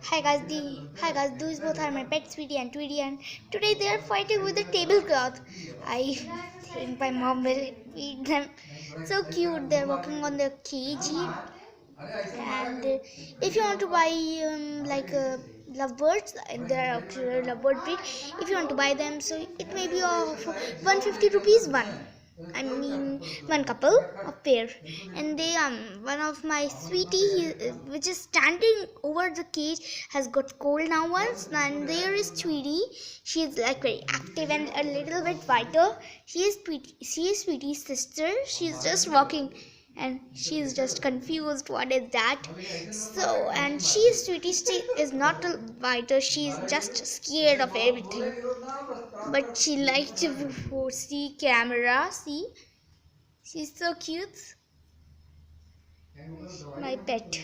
Hi guys, these both are my pets, Sweetie and Tweety, and today they are fighting with a tablecloth. I think my mom will eat them. So cute, they're walking on their cage. And if you want to buy lovebirds, there are actually lovebird breed. If you want to buy them, so it may be of 150 rupees one. I mean, one couple of pair, and they one of my Sweetie, which is standing over the cage, has got cold now once, and there is Tweety. She is like very active and a little bit whiter. She is Sweetie's sister. She's just walking, and she's just confused. What is that? So, and Sweetie is not a whiter. She's just scared of everything, but she likes to see camera. See, she's so cute, my pet.